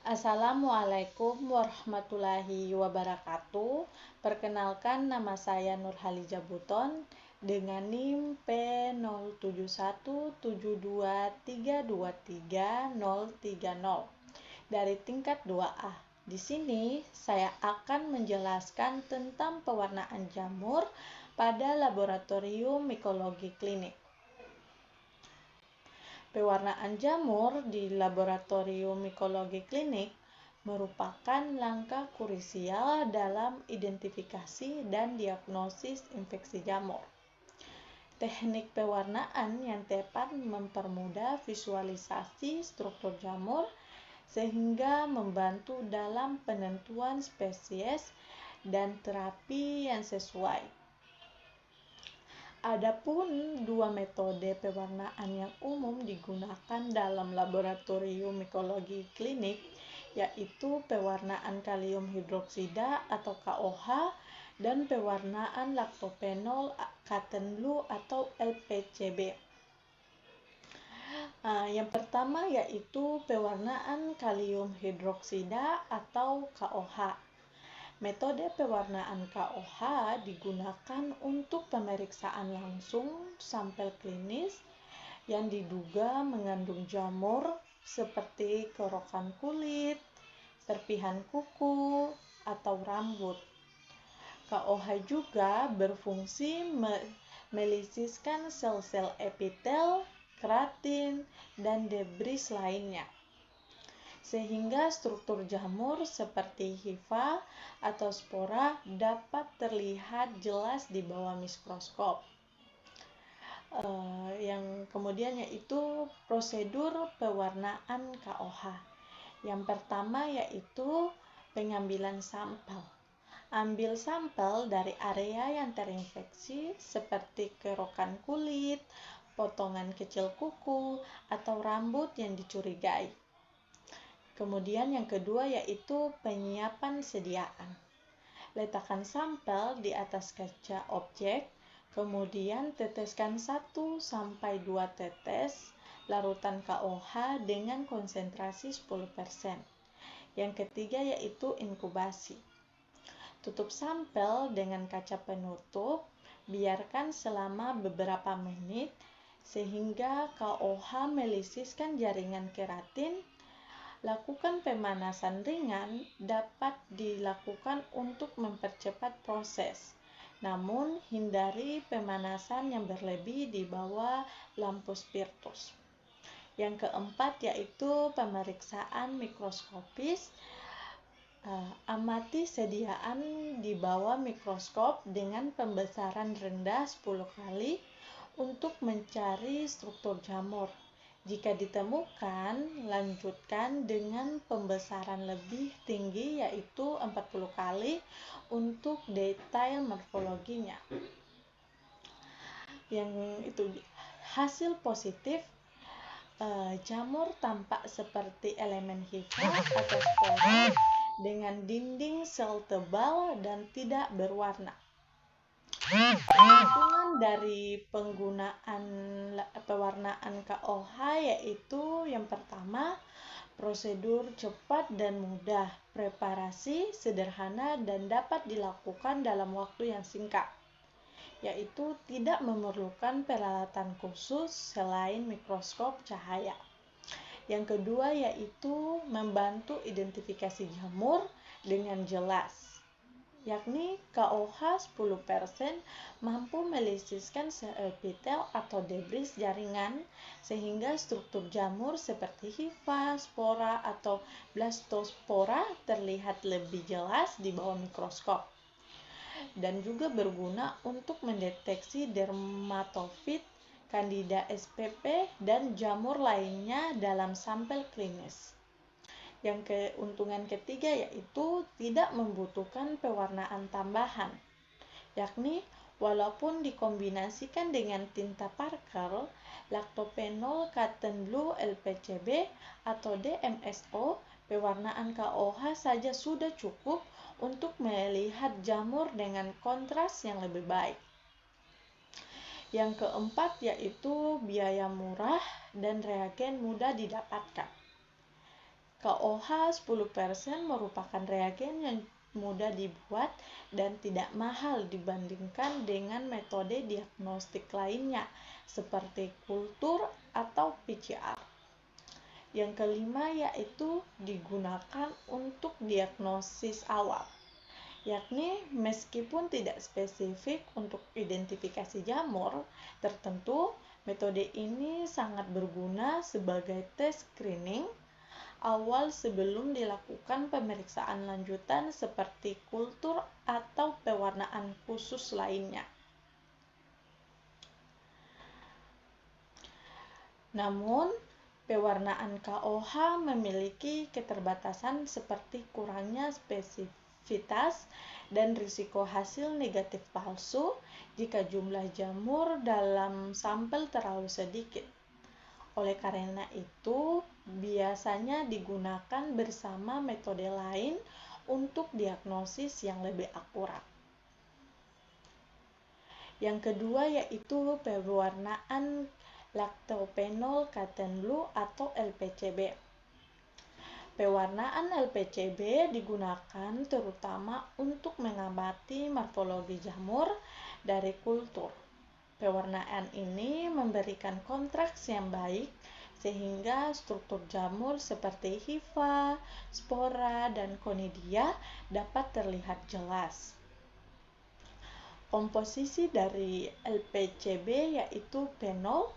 Assalamualaikum warahmatullahi wabarakatuh. Perkenalkan, nama saya Nurhaliza Buton dengan NIM P0717232330 dari tingkat 2A. Di sini saya akan menjelaskan tentang pewarnaan jamur pada laboratorium mikologi klinik. Pewarnaan jamur di laboratorium mikologi klinik merupakan langkah krusial dalam identifikasi dan diagnosis infeksi jamur. Teknik pewarnaan yang tepat mempermudah visualisasi struktur jamur sehingga membantu dalam penentuan spesies dan terapi yang sesuai. Adapun dua metode pewarnaan yang umum digunakan dalam laboratorium mikologi klinik, yaitu pewarnaan kalium hidroksida atau KOH dan pewarnaan laktopenol cotton blue atau LPCB. Yang pertama yaitu pewarnaan kalium hidroksida atau KOH. Metode pewarnaan KOH digunakan untuk pemeriksaan langsung sampel klinis yang diduga mengandung jamur seperti kerokan kulit, serpihan kuku, atau rambut. KOH juga berfungsi melisiskan sel-sel epitel, keratin, dan debris lainnya, sehingga struktur jamur seperti hifa atau spora dapat terlihat jelas di bawah mikroskop. Yang kemudian yaitu prosedur pewarnaan KOH. Yang pertama yaitu pengambilan sampel. Ambil sampel dari area yang terinfeksi seperti kerokan kulit, potongan kecil kuku, atau rambut yang dicurigai. Kemudian yang kedua yaitu penyiapan sediaan. Letakkan sampel di atas kaca objek, kemudian teteskan 1-2 tetes larutan KOH dengan konsentrasi 10%. Yang ketiga yaitu inkubasi. Tutup sampel dengan kaca penutup, biarkan selama beberapa menit sehingga KOH melisiskan jaringan keratin. Lakukan pemanasan ringan dapat dilakukan untuk mempercepat proses. Namun, hindari pemanasan yang berlebih di bawah lampu spiritus. Yang keempat yaitu pemeriksaan mikroskopis. Amati sediaan di bawah mikroskop dengan pembesaran rendah 10 kali untuk mencari struktur jamur. Jika ditemukan, lanjutkan dengan pembesaran lebih tinggi yaitu 40 kali untuk detail morfologinya. Yang itu hasil positif, jamur tampak seperti elemen hifa atau spora dengan dinding sel tebal dan tidak berwarna. Keuntungan dari penggunaan pewarnaan KOH yaitu yang pertama, prosedur cepat dan mudah, preparasi sederhana dan dapat dilakukan dalam waktu yang singkat, yaitu tidak memerlukan peralatan khusus selain mikroskop cahaya. Yang kedua yaitu membantu identifikasi jamur dengan jelas, yakni KOH 10% mampu melisiskan sel epitel atau debris jaringan sehingga struktur jamur seperti hifa, spora, atau blastospora terlihat lebih jelas di bawah mikroskop. Dan juga berguna untuk mendeteksi dermatofit, Candida spp, dan jamur lainnya dalam sampel klinis. Yang keuntungan ketiga yaitu tidak membutuhkan pewarnaan tambahan, yakni walaupun dikombinasikan dengan tinta Parker, laktopenol cotton blue LPCB atau DMSO, pewarnaan KOH saja sudah cukup untuk melihat jamur dengan kontras yang lebih baik. Yang keempat yaitu biaya murah dan reagen mudah didapatkan. KOH 10% merupakan reagen yang mudah dibuat dan tidak mahal dibandingkan dengan metode diagnostik lainnya seperti kultur atau PCR. Yang kelima yaitu digunakan untuk diagnosis awal, yakni meskipun tidak spesifik untuk identifikasi jamur tertentu, metode ini sangat berguna sebagai tes screening awal sebelum dilakukan pemeriksaan lanjutan seperti kultur atau pewarnaan khusus lainnya. Namun, pewarnaan KOH memiliki keterbatasan seperti kurangnya spesifitas dan risiko hasil negatif palsu jika jumlah jamur dalam sampel terlalu sedikit. Oleh karena itu, biasanya digunakan bersama metode lain untuk diagnosis yang lebih akurat. Yang kedua yaitu pewarnaan lactophenol cotton blue atau LPCB. Pewarnaan LPCB digunakan terutama untuk mengamati morfologi jamur dari kultur. Pewarnaan ini memberikan kontraks yang baik sehingga struktur jamur seperti hifa, spora, dan conidia dapat terlihat jelas. Komposisi dari LPCB yaitu phenol,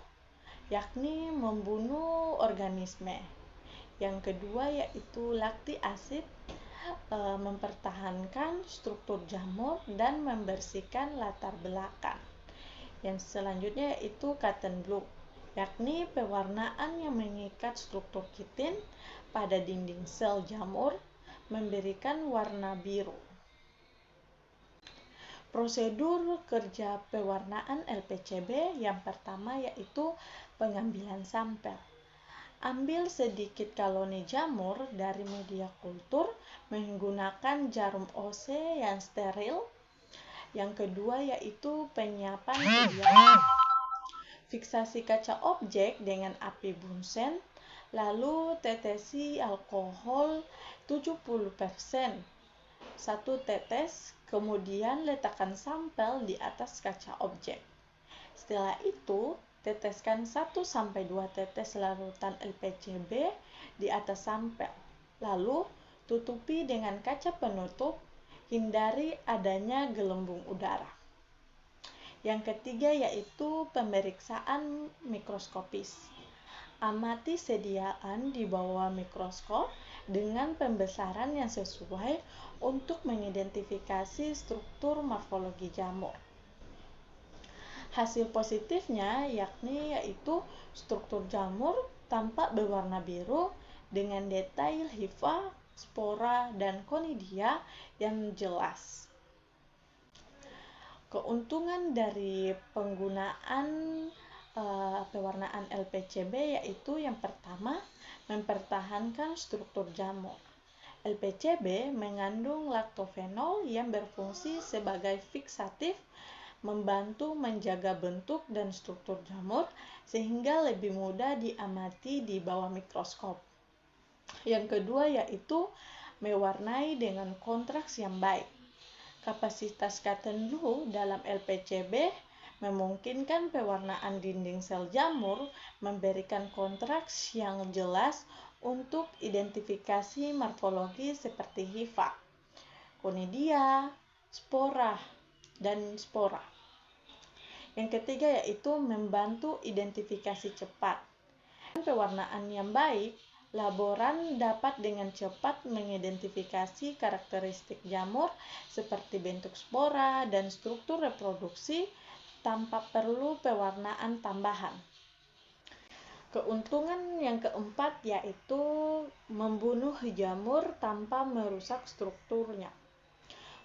yakni membunuh organisme. Yang kedua yaitu lactic acid, mempertahankan struktur jamur dan membersihkan latar belakang. Yang selanjutnya yaitu cotton blue, yakni pewarnaan yang mengikat struktur kitin pada dinding sel jamur, memberikan warna biru. Prosedur kerja pewarnaan LPCB yang pertama yaitu pengambilan sampel. Ambil sedikit koloni jamur dari media kultur menggunakan jarum OC yang steril. Yang kedua yaitu penyiapan media. Fiksasi kaca objek dengan api Bunsen, lalu tetesi alkohol 70%, 1 tetes, kemudian letakkan sampel di atas kaca objek. Setelah itu, teteskan 1-2 tetes larutan LPCB di atas sampel. Lalu, tutupi dengan kaca penutup, hindari adanya gelembung udara. Yang ketiga yaitu pemeriksaan mikroskopis. Amati sediaan di bawah mikroskop dengan pembesaran yang sesuai untuk mengidentifikasi struktur morfologi jamur. Hasil positifnya yaitu struktur jamur tampak berwarna biru dengan detail hifa, spora, dan conidia yang jelas. Keuntungan dari penggunaan pewarnaan LPCB yaitu yang pertama, mempertahankan struktur jamur. LPCB mengandung lactophenol yang berfungsi sebagai fiksatif, membantu menjaga bentuk dan struktur jamur sehingga lebih mudah diamati di bawah mikroskop. Yang kedua yaitu mewarnai dengan kontraks yang baik. Kapasitas cotton blue dalam LPCB memungkinkan pewarnaan dinding sel jamur memberikan kontraks yang jelas untuk identifikasi morfologi seperti hifa, conidia, spora, dan spora. Yang ketiga yaitu membantu identifikasi cepat. Pewarnaan yang baik, laboran dapat dengan cepat mengidentifikasi karakteristik jamur seperti bentuk spora dan struktur reproduksi tanpa perlu pewarnaan tambahan. Keuntungan yang keempat yaitu membunuh jamur tanpa merusak strukturnya.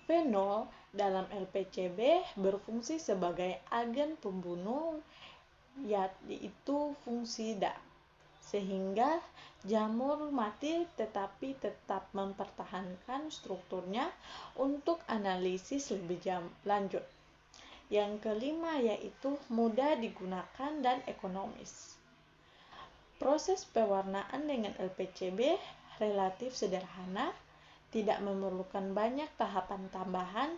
Fenol dalam LPCB berfungsi sebagai agen pembunuh yaitu fungisida, sehingga jamur mati tetapi tetap mempertahankan strukturnya untuk analisis lebih lanjut. Yang kelima yaitu mudah digunakan dan ekonomis. Proses pewarnaan dengan LPCB relatif sederhana, tidak memerlukan banyak tahapan tambahan,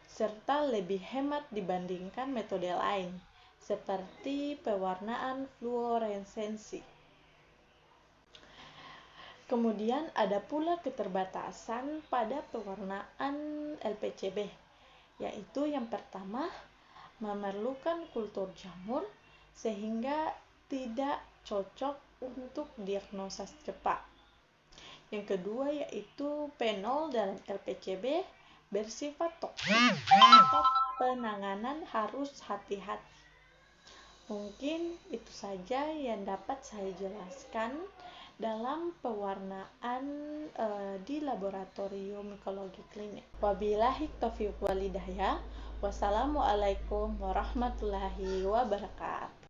serta lebih hemat dibandingkan metode lain, seperti pewarnaan fluoresensi. Kemudian ada pula keterbatasan pada pewarnaan LPCB, yaitu yang pertama, memerlukan kultur jamur sehingga tidak cocok untuk diagnosa cepat. Yang kedua yaitu fenol dalam LPCB bersifat toksik atau penanganan harus hati-hati. Mungkin itu saja yang dapat saya jelaskan dalam pewarnaan di laboratorium mikologi klinik. Wabillahi taufiq wal hidayah. Wassalamualaikum warahmatullahi wabarakatuh.